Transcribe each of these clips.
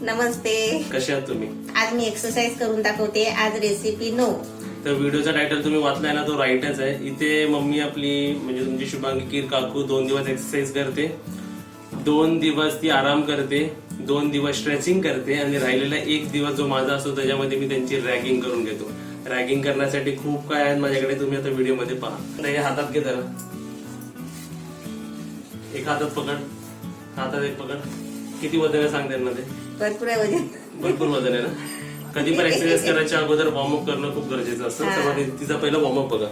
नमस्ते. कशा आहात तुम्ही? आज मी एक्सरसाइज करून दाखवते. आज रेसिपी 9. तर व्हिडिओचा टायटल तुम्ही वाचलाय ना, तो राईटच आहे. इथे मम्मी आपली म्हणजे तुमची शुभांगी काकू 2 दिवस एक्सरसाइज करते, 2 दिवस ती आराम करते, 2 दिवस स्ट्रेचिंग करते आणि राहिलेला 1 दिवस जो माझा असतो त्याच्यामध्ये मी त्यांची रॅगिंग करून घेतो. रॅगिंग करण्यासाठी खूप काय आहे माझ्याकडे, तुम्ही आता व्हिडिओ मध्ये पहा. त्याच्या हातात घे जरा, एक हातात पकड, हातात एक पकड. किती वजन आहे सांग त्यांना. ते भरपूर आहे वजन. भरपूर वजन आहे ना. कधी पण एक्सरसाइज करायच्या अगोदर वॉर्मअप करणं खूप गरजेचं असतं. तर तिचा पहिला वॉर्मअप बघा.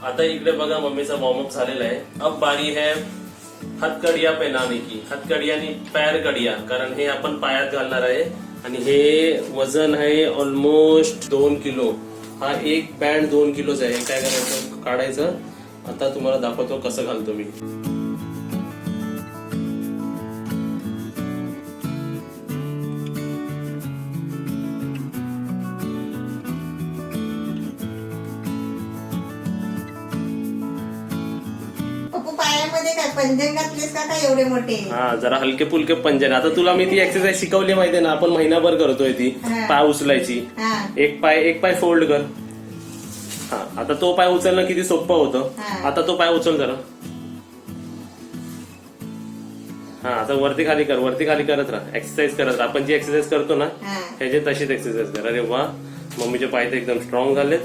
आता इकडे बघा मम्मीचा वॉर्मअप झालेला आहे. अब बारी है हथकड़िया पहनाने की. हथकड़िया आणि पैर कड़िया, कारण हे आपण पायात घालणार आहे आणि हे वजन आहे ऑलमोस्ट 2 किलो. हा एक बँड 2 किलोचा आहे. काय करायचं, काढायचं. आता तुम्हाला दाखवतो कसं घालतो मी. पायामध्ये काय पंजन घातलेस का काय एवढे मोठे? हा, जरा हलके फुलके पंजन. आता तुला मी ती एक्सरसाइज शिकवली माहितीये ना, आपण महिनाभर करतोय ती. पाय उचलायची, एक पाय फोल्ड कर. हा, आता तो पाय उचलणं किती सोपं होतं. आता तो पाय उचल जरा. हा, आता वरती खाली कर, वरती खाली करत राहा. एक्सरसाइज करत राहा. आपण जी एक्सरसाइज करतो ना त्याची तशीच एक्सरसाइज कर. अरे वा, मम्मीचे पाय तर एकदम स्ट्रॉंग झालेत.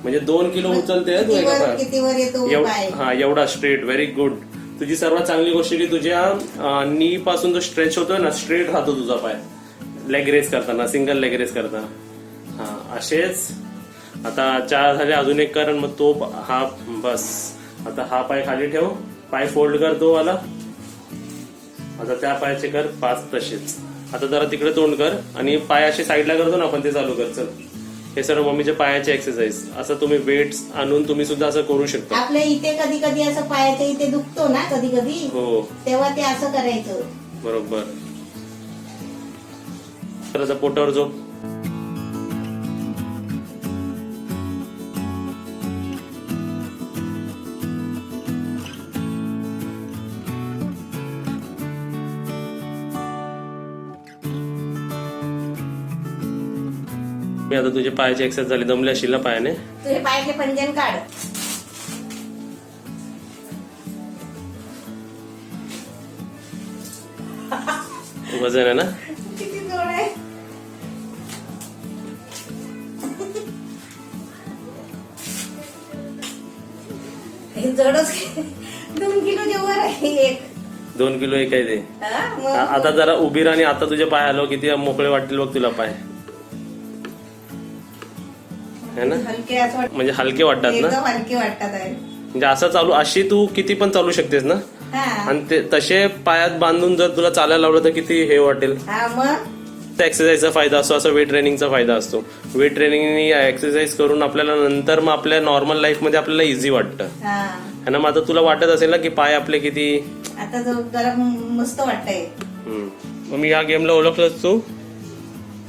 म्हणजे 2 किलो उचलते तू एका पाय. हा, एवढा स्ट्रेट. Very good. तुझी सर्वात चांगली गोष्ट की तुझ्या नी पासून जो स्ट्रेच होतोय ना, स्ट्रेट राहतो तुझा पाय लेग रेस करताना, सिंगल लेग रेस करताना. हा, असेच. आता 4 झाले, अजून एक कर. मग तो हा, बस. आता हा पाय खाली ठेव, पाय फोल्ड कर तो वाला. आता त्या पायाचे कर 5 तसेच. आता जरा तिकडे तोंड कर आणि पाय असे साईडला करतो ना आपण, ते चालू कर. चल, हे सर्व मम्मीच्या पायाचे एक्सरसाइज. असं तुम्ही वेट्स आणून तुम्ही सुद्धा असं करू शकता. आपल्या इथे कधी कधी असं पायाच्या इथे दुखतो ना कधी कधी, हो, तेव्हा ते असं करायचं. बरोबर. तर आता पोटावर झोप. मी आता तुझ्या पायाची एक्सरसाइज झाली, दमले असशील ना पायाने. तुझे पायाचे पंजन काढ. वजन आहे ना. किती जोड आहे. हे जडच 2 किलो जेवढ आहे. एक 2 किलो एक आहे ते. आता जरा उभी राहा आणि आता तुझे पाय आलो किती मोकळे वाटतील बघ तुला पाय. है ना, म्हणजे हलके वाटतात ना. हलके वाटतात आहे. म्हणजे असं चालू, अशी तू किती पण चालू शकतेस ना. आणि ते तसे पायात बांधून जर तुला चालायला लावलं तर किती हे वाटेल. एक्सरसाइजचा फायदा असतो, असं वेट ट्रेनिंगचा फायदा असतो. वेट ट्रेनिंग एक्सरसाइज करून आपल्याला नंतर मग आपल्या नॉर्मल लाईफ मध्ये आपल्याला इझी वाटतं. आणि मग आता तुला वाटत असेल ना की पाय आपले किती आता जरा मस्त वाटतंय. मम्मी या गेमला ओळखलंस तू?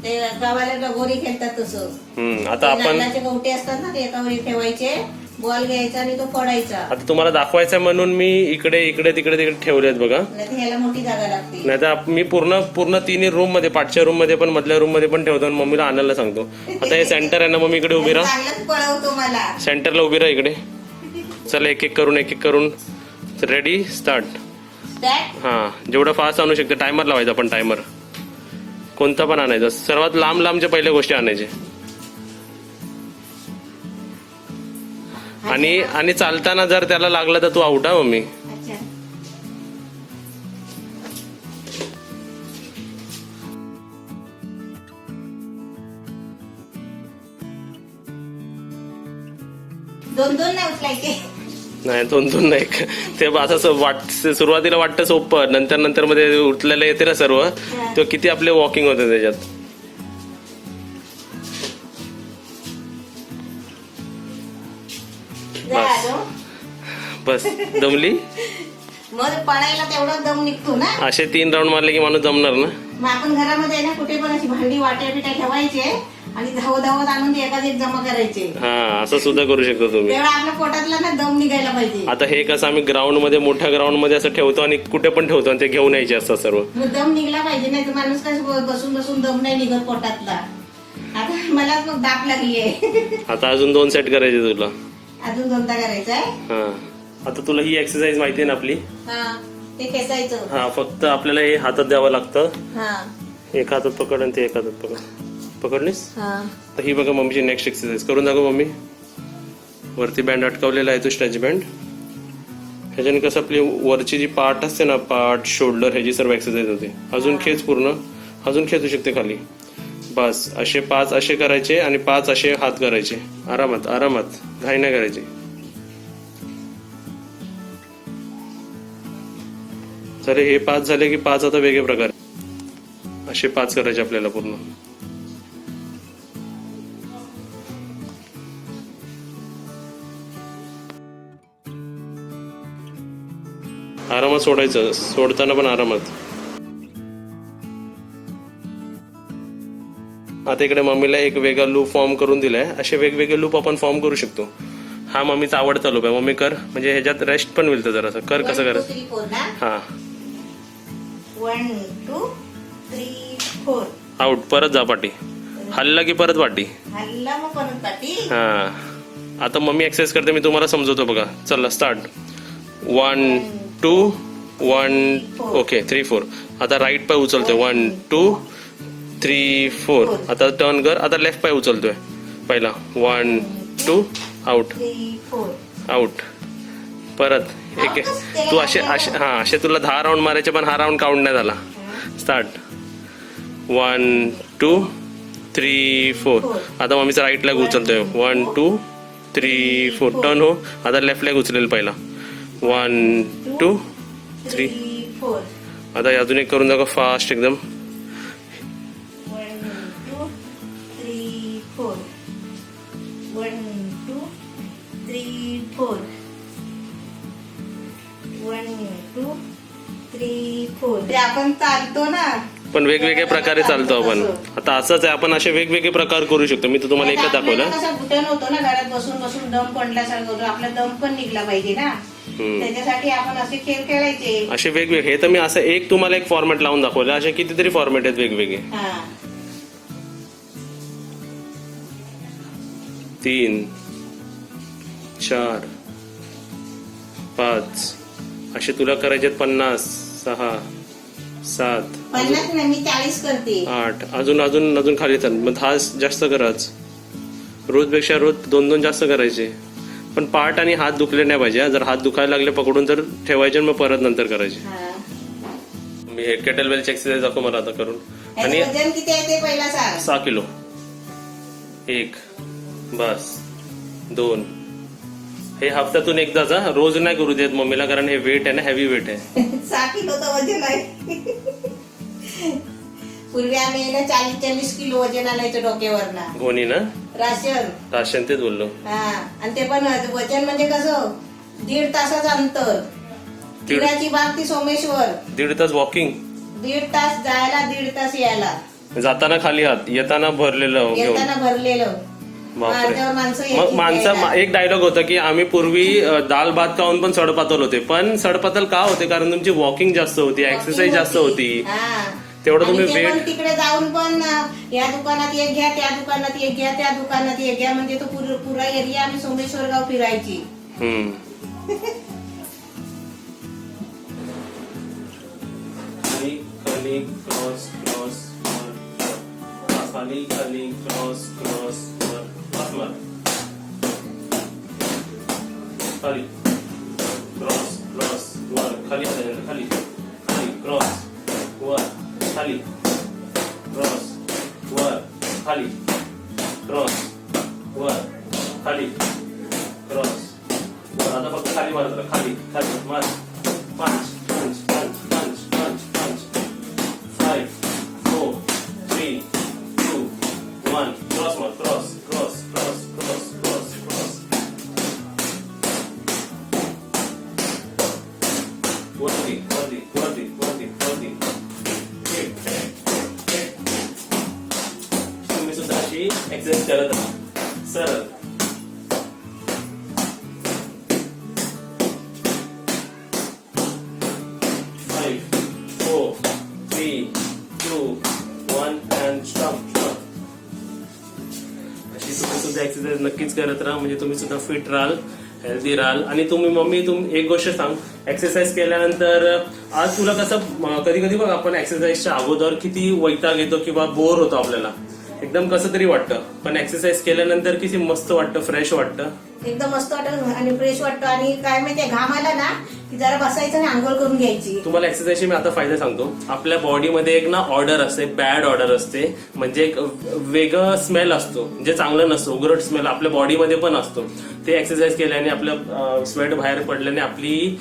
ते गावाला लगोरी खेळतात तसं. आता आपण नारळाचे गवटे असतात ना, ते एकावर ठेवायचे, बॉल घ्यायचा आणि तो फोडायचा. आता तुम्हाला दाखवायचं म्हणून मी इकडे इकडे तिकडे तिकडे ठेवलेत बघा. नाही तर ह्याला मोठी जागा लागते. नाही तर मी पूर्ण तिन्ही रूम मध्ये, पाठच्या रूम मध्ये पण मधल्या रूम मध्ये पण ठेवतो आणि मम्मीला आणायला सांगतो. आता हे सेंटर आहे ना, मम्मी इकडे उभी राहा. चांगलंच पळवतो मला. सेंटरला उभी राहा इकडे. चला एक एक करून रेडी स्टार्ट. हा, जेवढं फास्ट आणू शकते. टायमर लावायचा आपण, टायमर कोणता पण आणायचा. सर्वात लांबच्या पहिल्या गोष्टी आणायचे. आणि चालताना जर त्याला लागलं तर तू आउट. हा मम्मी. अच्छा. दोन नाही उचलायचे. नाही दोन नाही. ते असं सुरुवातीला वाटतं सोपं, नंतर मध्ये उठलेलं येते ना सर्व, तो किती आपले वॉकिंग होते त्याच्यात. बस दमली. मग पडायला तेवढा दम निघतो ना. असे 3 राऊंड मारले की माणूस जमणार ना. मग आपण घरामध्ये ना कुठे पण अशी भांडी वाट्या बिट्या ठेवायचे आणि धावत आणून ते एकाच एक जमा करायचे. हा, असं सुद्धा करू शकतो तुम्ही. तेवढा आपल्या पोटातला ना दम निघायला पाहिजे. आता हे कसं आम्ही ग्राउंड मध्ये, मोठ्या ग्राउंड मध्ये असं ठेवतो आणि कुठे पण ठेवतो आणि ते घेऊन यायचे असतात सर्व. मग दम निघला पाहिजे, नाही तर माणूस काय बसून दम नाही निघत पोटातला. आता मलाच मग दाप लागली आहे. आता अजून 2 सेट करायचे तुला. अजून 2दा करायचा आहे. हा, आता तुला ही एक्सरसाइज माहिती आहे ना आपली. हा, ते खेचायचं. हा, फक्त आपल्याला हे हातात द्यावं लागतं. हा, एक हातात पकड आणि ते एक हातात पकड. पकडलीस? हा. तर ही बघा मम्मीची नेक्स्ट एक्सरसाइज करून दाखव मम्मी. वरती बँड अटकावलेला आहे तो स्ट्रेच बँड. ह्याच्याने कसं आपली वरची जी पार्ट असते ना, पार्ट शोल्डर, ह्याची सर्व एक्सरसाइज होते. अजून खेच पूर्ण, अजून खेचू शकते खाली. बस असे 5 असे करायचे आणि 5 असे हात करायचे. आरामात आरामात, घाई नाही करायची. तर हे 5 झाले की 5 आता वेगळे प्रकार असे 5 करायचे आपल्याला पूर्ण. आरामात सोडायचं, सोडताना पण आरामात. आता इकडे मम्मीला एक वेगळा लूप फॉर्म करून दिलाय. असे वेगवेगळे लूप आपण फॉर्म करू शकतो. हा मम्मीचा आवडता लूप आहे. मम्मी कर, म्हणजे ह्याच्यात रेस्ट पण मिळतं जरासं. कर कसं करायचं. हा, 1 2 3 4. आउट. परत जा पाठी. हल्ला की परत पाठी. हल्ला मग परत पाठी. हा, आता मम्मी एक्सरसाइज करते, मी तुम्हाला समजवतो बघा. चला स्टार्ट. 1 2 1 ओके 3 4. आता राईट पाय उचलतोय. 1 2 3 4. आता टर्न कर. आता लेफ्ट पाय उचलतोय पहिला. 1 2 आउट. 3 4. आउट. परत एक. तू असे तुला 10 राऊंड मारायचे, पण हा राऊंड काउंट नाही झाला. स्टार्ट. 1 2 3 4. आता मम्मीचा राईट लेग उचलतोय. 1 2 3 4. टर्न हो. आता लेफ्ट लेग उचलेल पहिला. 1 2 3 4. आता अजून एक करून दाखव फास्ट एकदम. 1 2 3 4. 1 2 3 4. 1 2 3 4. ते आपण चालतो ना, पण वेगवेगळ्या प्रकारे चालतो आपण. आता असंच आहे, आपण असे वेगवेगळे प्रकार करू शकतो. मी तुम्हाला एकदा दाखवलं. कसं घुटण होतो ना, घरात बसून बसून दम पडल्यासारखं होतो. आपला दम पण निघला पाहिजे ना, त्याच्यासाठी आपण असे खेळ खेळायचे. असे वेगवेगळे. हे तर मी असं एक तुम्हाला एक फॉर्मॅट लावून दाखवलं. असे कितीतरी फॉर्मॅट आहेत वेगवेगळे. 3 4 5 असे तुला करायचे 50 6 7 50 नाही, मी 40 करते. 8 अजून खाली चल. मग 10 जास्त कराच. रोजपेक्षा रोज 2 जास्त करायचे. पण पाठ आणि हात दुखले नाही पाहिजे. जर हात दुखायला लागले पकडून तर ठेवायचे, मग परत नंतर करायचे. मी हे केटलबेलची एक्सरसाइज दाखव मला आता करून. आणि वजन किती आहे ते पहिला सांग. 6 किलो. 1 बस 2. हे हफ्त्यातून एकदा जा, रोज नाही करू देत मम्मीला, कारण हे वेट आहे ना, हेवी वेट आहे. 6 किलोचं वजन आहे. पूर्वी आम्ही ना 40 किलो वजन आणायचं डोक्यावर ना. गोणी ना, राशन तेच बोललो. हा, आणि ते पण वजन म्हणजे कसं 1.5 तासाचं अंतर. तिराची बाग ती सोमेश्वर. 1.5 तास वॉकिंग. 1.5 तास जायला 1.5 तास यायला. जाताना खाली हात, येताना भरलेलं घेऊन. येताना भरलेलं. बापरे. अर्ध्यावर माणसं मग यायची माणसं घ्यायला. एक डायलॉग होता की आम्ही पूर्वी दाल भात खाऊन पण सडपातल होते, पण सडपातल का होते? कारण तुमची वॉकिंग जास्त होती, एक्सरसाइज जास्त होती, हा. तेवढं तुम्ही आणि ते पण वेट. तिकडे जाऊन पण या दुकानात एक घ्या, त्या दुकानात एक घ्या, त्या दुकानात एक घ्या, म्हणजे तो पुरा एरिया आम्ही सोमेश्वर गाव फिरायची. खाली क्रॉस क्रॉस खाली खाली क्रॉस क्रॉस खाली क्रॉस क्रॉस वर खाली खाली खाली क्रॉस वर खाली क्रॉस वर खाली क्रॉस वर खाली क्रॉस वर. आता फक्त खाली मारत खाली खाली मार. पंच पंच पंच पंच पंच पंच. 5 4 3 2 1 क्रॉस मार. Cross cross cross cross cross cross. वरती वरती वरती वरती वरती. तुम्ही सुद्धा अशी एक्सरसाइज करत राहा सरळ. एक्सरसाइज नक्कीच करत राहा, म्हणजे तुम्ही सुद्धा फिट राहाल, हेल्दी राहाल. आणि तुम्ही एक गोष्ट सांग, एक्सरसाइज केल्यानंतर आज तुला कसं कधी कधी बघ आपण एक्सरसाइजच्या अगोदर किती वैताग येतो किंवा बोर होतो, आपल्याला एकदम कसं तरी वाटतं, पण एक्सरसाइज केल्यानंतर किती मस्त वाटतं, फ्रेश वाटतं, एकदम मस्त वाटतं आणि फ्रेश वाटतं. आणि काय माहितीये, घाम आला ना की जरा बसायचं आणि आंघोळ करून घ्यायची. तुम्हाला एक्सरसाइजचे मी आता फायदे सांगतो. आपल्या बॉडीमध्ये एक ना ऑर्डर असते, बॅड ऑर्डर असते, म्हणजे एक वेगळं स्मेल असतो जे चांगलं नसतं, उग्रट स्मेल आपल्या बॉडीमध्ये पण असतो. ते एक्सरसाइज केल्याने आपलं स्वेट बाहेर पडल्याने आपली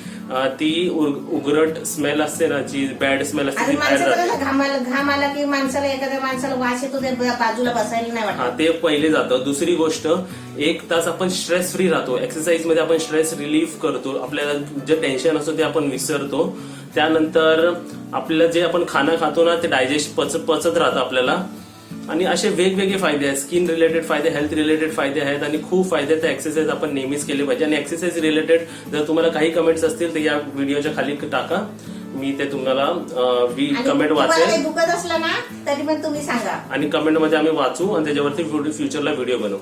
ती उग्रट स्मेल असते ना, जी बॅड स्मेल असते, आणि ती बाहेर माणसाला जाते. घाम आला की माणसाला, एखाद्या माणसाला वास येतो, ते बाजूला बसायला नाही हा, वाटत. ते पहिले जातं. दुसरी गोष्ट, 1 तास आपण स्ट्रेस फ्री राहतो. एक्सरसाइज मध्ये आपण स्ट्रेस रिलीफ करतो, आपल्याला जे टेन्शन असतं ते आपण विसरतो. त्यानंतर आपल्याला जे आपण खाणं खातो ना ते डायजेस्ट पचत राहतं आपल्याला. आणि असे वेगवेगळे फायदे आहेत, स्किन रिलेटेड फायदे, हेल्थ रिलेटेड फायदे आहेत, आणि खूप फायदे. तर एक्सरसाइज आपण नेहमीच केले पाहिजे. आणि एक्सरसाइज रिलेटेड जर तुम्हाला काही कमेंट्स असतील तर या व्हिडिओच्या खाली टाका, मी ते तुम्हाला कमेंट वाचेल. दुखत असलं ना तरी पण तुम्ही सांगा, आणि कमेंट मध्ये आम्ही वाचू आणि त्याच्यावरती फ्युचरला व्हिडिओ बनवू.